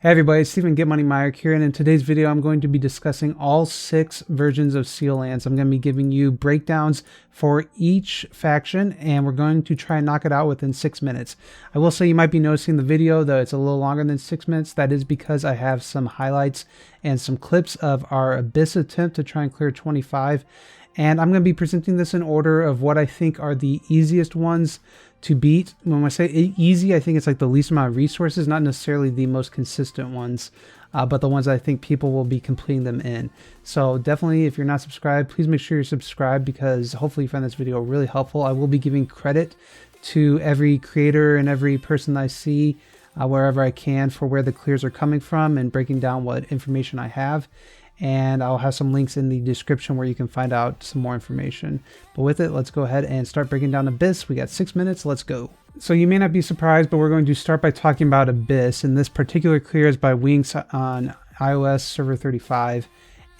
Hey everybody, it's Stephen GetMoneyMyrick here, and in today's video I'm going to be discussing all 6 versions of Seal Lands. I'm going to be giving you breakdowns for each faction, and we're going to try and knock it out within 6 minutes. I will say you might be noticing the video, though it's a little longer than 6 minutes. That is because I have some highlights and some clips of our Abyss attempt to try and clear 25. And I'm going to be presenting this in order of what I think are the easiest ones to beat. When I say easy, I think it's like the least amount of resources, not necessarily the most consistent ones, but the ones I think people will be completing them in. So definitely, if you're not subscribed, please make sure you're subscribed, because hopefully you find this video really helpful. I will be giving credit to every creator and every person I see wherever I can for where the clears are coming from and breaking down what information I have. And I'll have some links in the description where you can find out some more information. But with it, let's go ahead and start breaking down Abyss. We got 6 minutes, let's go. So you may not be surprised, but we're going to start by talking about Abyss. And this particular clear is by Winx on iOS server 35.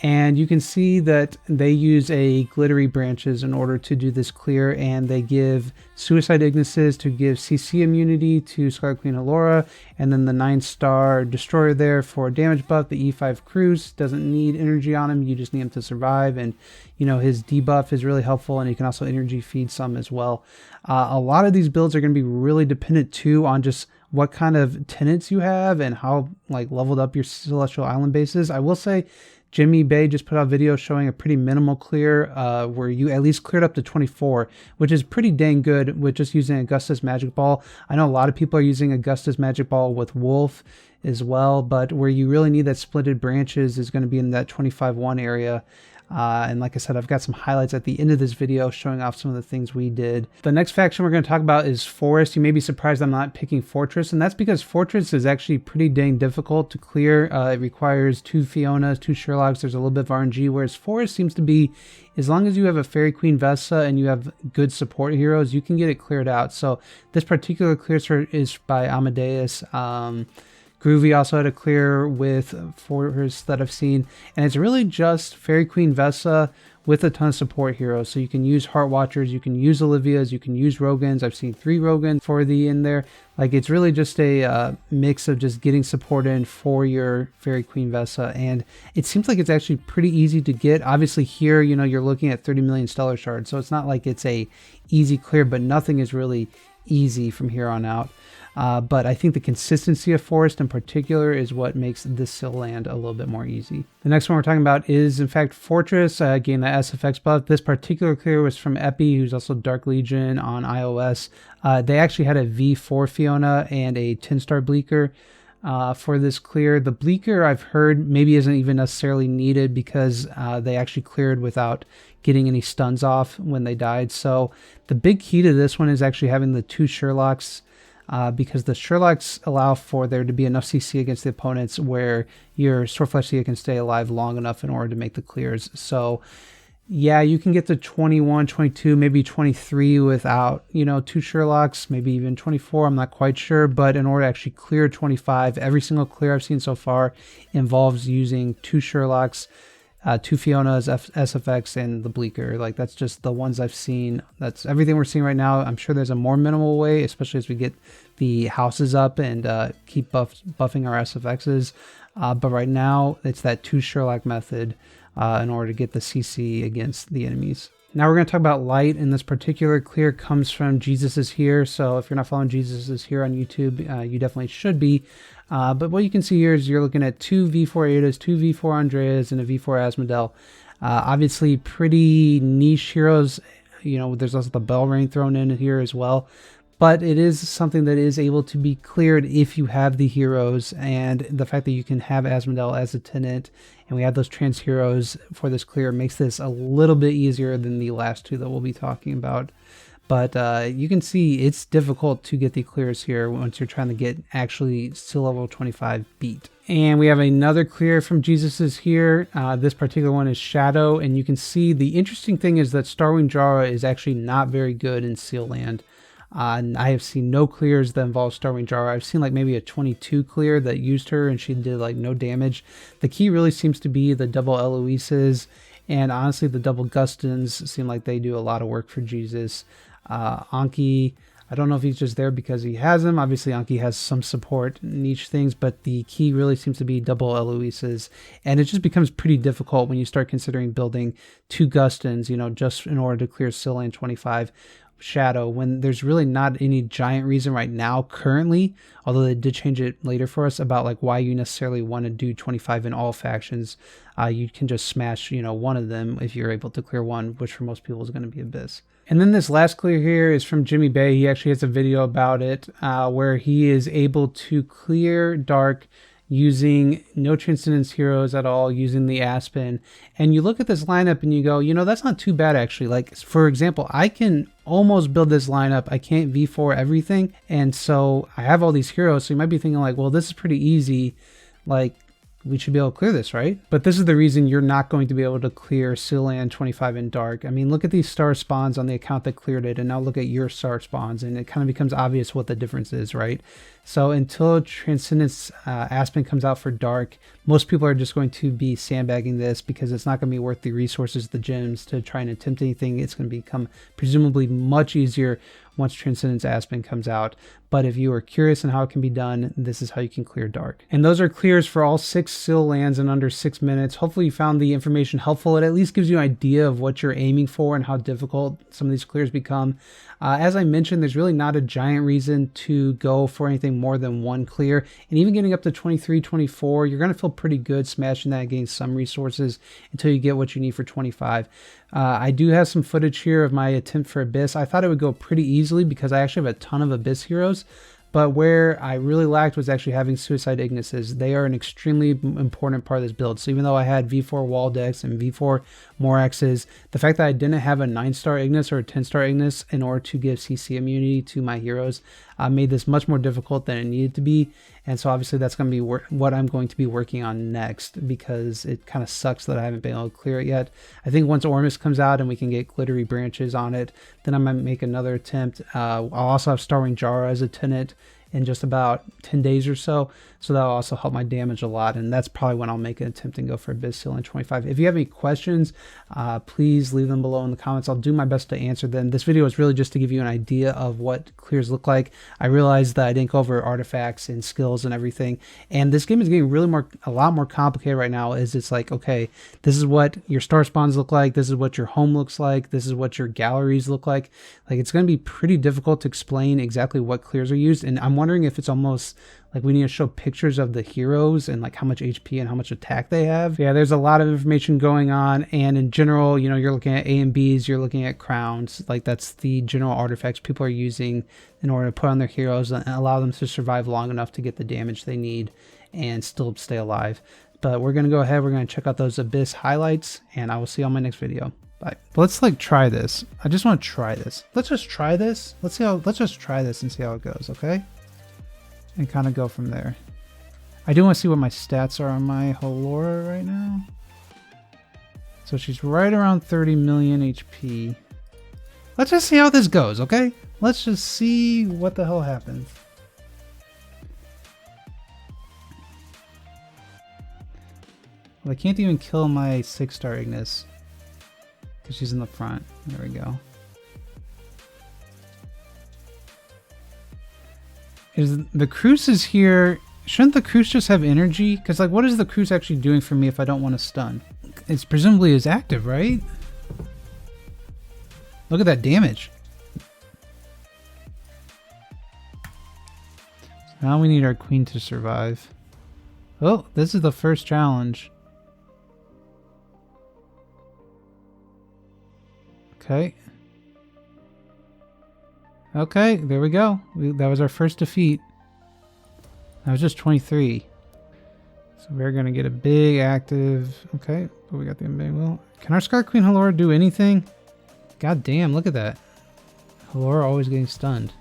And you can see that they use a glittery branches in order to do this clear, and they give Suicide Ignises to give CC immunity to Scarlet Queen Allura, and then the 9-star Destroyer there for damage buff. The E5 Cruise doesn't need energy on him, you just need him to survive, and you know, his debuff is really helpful, and you can also energy feed some as well. A lot of these builds are going to be really dependent too on just what kind of tenants you have and how like leveled up your Celestial Island base is. I will say Jimmy Bay just put out a video showing a pretty minimal clear where you at least cleared up to 24, which is pretty dang good with just using Augustus Magic Ball. I know a lot of people are using Augustus Magic Ball with Wolf as well, but where you really need that splitted branches is going to be in that 25-1 area. And like I said, I've got some highlights at the end of this video showing off some of the things we did. The next faction we're going to talk about is Forest. You may be surprised I'm not picking Fortress, and that's because Fortress is actually pretty dang difficult to clear. It requires 2 Fionas, 2 Sherlocks. There's a little bit of RNG, whereas Forest seems to be, as long as you have a Fairy Queen Vesta and you have good support heroes, you can get it cleared out. So this particular clear is by Amadeus. Groovy also had a clear with Fortress that I've seen, and it's really just Fairy Queen Vesta with a ton of support heroes. So you can use Heart Watchers, you can use Olivias, you can use Rogans. I've seen 3 Rogans for the in there. Like, it's really just a mix of just getting support in for your Fairy Queen Vesta, and it seems like it's actually pretty easy to get. Obviously here, you know, you're looking at 30 million Stellar Shards, so it's not like it's a easy clear, but nothing is really easy from here on out. But I think the consistency of Forest in particular is what makes this Seal land a little bit more easy. The next one we're talking about is, in fact, Fortress. Gained the SFX buff. This particular clear was from Epi, who's also Dark Legion on iOS. They actually had a V4 Fiona and a 10-star Bleaker for this clear. The Bleaker, I've heard, maybe isn't even necessarily needed because they actually cleared without getting any stuns off when they died. So the big key to this one is actually having the 2 Sherlocks, because the Sherlocks allow for there to be enough CC against the opponents where your Swordflesh Thea can stay alive long enough in order to make the clears. So yeah, you can get to 21, 22, maybe 23 without, you know, 2 Sherlocks, maybe even 24, I'm not quite sure. But in order to actually clear 25, every single clear I've seen so far involves using 2 Sherlocks, 2 Fionas, SFX, and the Bleaker. Like, that's just the ones I've seen. That's everything we're seeing right now. I'm sure there's a more minimal way, especially as we get the houses up and keep buffing our SFXs. But right now, it's that 2 Sherlock method in order to get the CC against the enemies. Now we're going to talk about Light, and this particular clear comes from Jesus Is Here. So if you're not following Jesus Is Here on YouTube, you definitely should be. But what you can see here is you're looking at 2 V4 Adas, 2 V4 Andreas, and a V4 Asmodel. Obviously pretty niche heroes. You know, there's also the Bell Ring thrown in here as well. But it is something that is able to be cleared if you have the heroes, and the fact that you can have Asmodel as a tenant, and we have those trans heroes for this clear, makes this a little bit easier than the last 2 that we'll be talking about. But you can see it's difficult to get the clears here once you're trying to get actually Seal level 25 beat. And we have another clear from Jesus Is Here. This particular one is Shadow, and you can see the interesting thing is that Starwing Jara is actually not very good in Seal land. And I have seen no clears that involve Starwing Jara. I've seen like maybe a 22 clear that used her and she did like no damage. The key really seems to be the double Eloises, and honestly the double Gustins seem like they do a lot of work for Jesus. Anki, I don't know if he's just there because he has them. Obviously, Anki has some support in each things, but the key really seems to be double Eloises. And it just becomes pretty difficult when you start considering building 2 Gustons, you know, just in order to clear Seal Land 25 Shadow, when there's really not any giant reason right now currently, although they did change it later for us, about like why you necessarily want to do 25 in all factions. You can just smash, you know, one of them if you're able to clear one, which for most people is going to be Abyss. And then this last clear here is from Jimmy Bay. He actually has a video about it where he is able to clear Dark using no Transcendence heroes at all, using the Aspen. And you look at this lineup and you go, you know, that's not too bad actually. Like, for example, I can almost build this lineup. I can't V4 everything. And so I have all these heroes. So you might be thinking like, well, this is pretty easy. Like, we should be able to clear this, right? But this is the reason you're not going to be able to clear Seal Land 25 in Dark. I mean, look at these star spawns on the account that cleared it, and now look at your star spawns, and it kind of becomes obvious what the difference is, right? So until Transcendence Aspen comes out for Dark, most people are just going to be sandbagging this because it's not going to be worth the resources, the gems, to try and attempt anything. It's going to become presumably much easier once Transcendence Aspen comes out. But if you are curious on how it can be done, this is how you can clear Dark. And those are clears for all 6 Seal Lands in under 6 minutes. Hopefully you found the information helpful. It at least gives you an idea of what you're aiming for and how difficult some of these clears become. As I mentioned, there's really not a giant reason to go for anything more than 1 clear. And even getting up to 23, 24, you're going to feel pretty good smashing that against some resources until you get what you need for 25. I do have some footage here of my attempt for Abyss. I thought it would go pretty easily because I actually have a ton of Abyss heroes. But where I really lacked was actually having Suicide Ignises. They are an extremely important part of this build. So even though I had V4 Waldex and V4 Moraxes, the fact that I didn't have a 9-star Ignis or a 10-star Ignis in order to give CC immunity to my heroes made this much more difficult than it needed to be. And so obviously that's going to be what I'm going to be working on next, because it kind of sucks that I haven't been able to clear it yet. I think once Ormus comes out and we can get glittery branches on it, then I might make another attempt. I'll also have Starwing Jara as a tenant in just about 10 days or so. So that'll also help my damage a lot. And that's probably when I'll make an attempt and go for Abyss Seal in 25. If you have any questions, please leave them below in the comments. I'll do my best to answer them. This video is really just to give you an idea of what clears look like. I realized that I didn't go over artifacts and skills and everything. And this game is getting really a lot more complicated right now. It's like, okay, this is what your star spawns look like. This is what your home looks like. This is what your galleries look like. Like, it's going to be pretty difficult to explain exactly what clears are used. And I'm wondering if it's almost like we need to show pictures of the heroes and like how much HP and how much attack they have. Yeah, there's a lot of information going on. And in general, you know, you're looking at A and Bs, you're looking at crowns. Like, that's the general artifacts people are using in order to put on their heroes and allow them to survive long enough to get the damage they need and still stay alive. But we're going to go ahead. We're going to check out those Abyss highlights, and I will see you on my next video. Bye. Let's like try this. I just want to try this. Let's just try this. Let's just try this and see how it goes. Okay. And kind of go from there. I do want to see what my stats are on my Halora right now. So she's right around 30 million HP. Let's just see how this goes, okay? Let's just see what the hell happens. Well, I can't even kill my 6-star Ignis because she's in the front. There we go. Is the Cruise here? Shouldn't the Cruise just have energy? Because like, what is the Cruise actually doing for me if I don't want to stun? It's presumably is active, right? Look at that damage. Now we need our queen to survive. Oh, this is the first challenge. Okay. Okay, there we go. That was our first defeat. That was just 23. So we're going to get a big active. Okay, but we got the big will. Can our Scar Queen Halora do anything? God damn, look at that. Halora always getting stunned.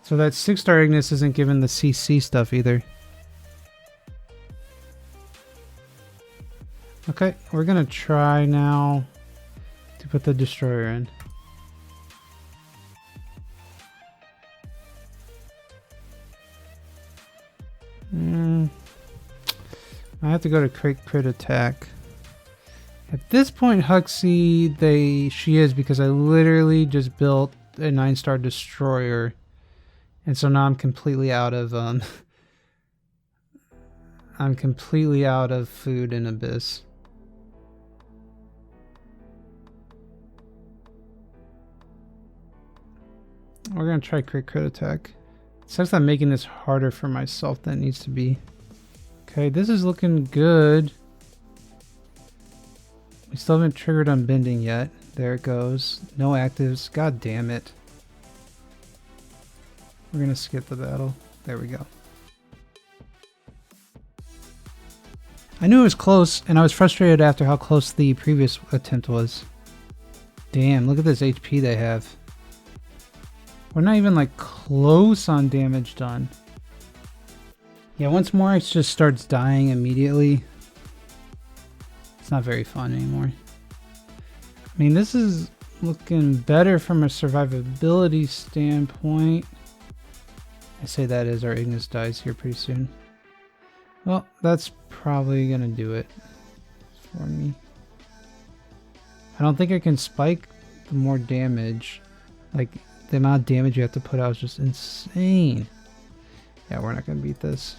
So that 6-star Ignis isn't given the CC stuff either. Okay, we're going to try now to put the Destroyer in. I have to go to crit attack. At this point, Huxley, she is, because I literally just built a 9-star Destroyer And so now I'm completely out of I'm completely out of food in Abyss. We're gonna try crit attack. It sucks I'm making this harder for myself than it needs to be. Okay, this is looking good. We still haven't triggered unbending yet. There it goes. No actives. God damn it. We're gonna skip the battle. There we go. I knew it was close, and I was frustrated after how close the previous attempt was. Damn, look at this HP they have. We're not even like close on damage done. Yeah, once Morix just starts dying immediately, it's not very fun anymore. I mean, this is looking better from a survivability standpoint. I say that as our Ignis dies here pretty soon. Well, that's probably gonna do it for me. I don't think I can spike the more damage. Like, the amount of damage you have to put out is just insane. Yeah, we're not gonna beat this.